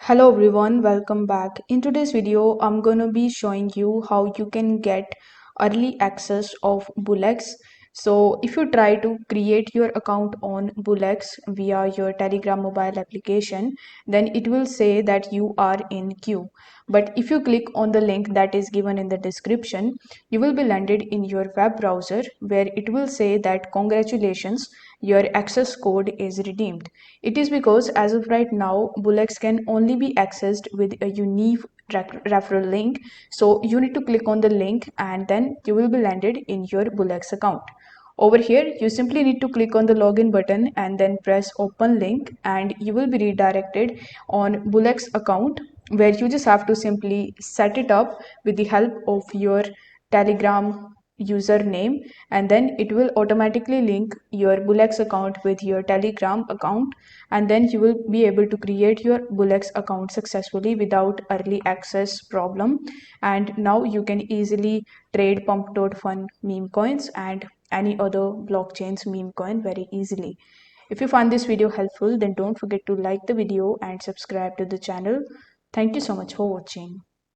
Hello everyone, welcome back. In today's video, I'm going to be showing you how you can get early access of BullX. So if you try to create your account on BullX via your Telegram mobile application, then it will say that you are in queue. But if you click on the link that is given in the description, you will be landed in your web browser where it will say that congratulations, your access code is redeemed. It is because as of right now, BullX can only be accessed with a unique referral link. So you need to click on the link and then you will be landed in your BullX account. Over here, you simply need to click on the login button and then press open link and you will be redirected on BullX account where you just have to simply set it up with the help of your Telegram username, and then it will automatically link your BullX account with your Telegram account, and then you will be able to create your BullX account successfully without early access problem. And now you can easily trade pump.fun meme coins and any other blockchains meme coin very easily. If you find this video helpful, then don't forget to like the video and subscribe to the channel. Thank you so much for watching.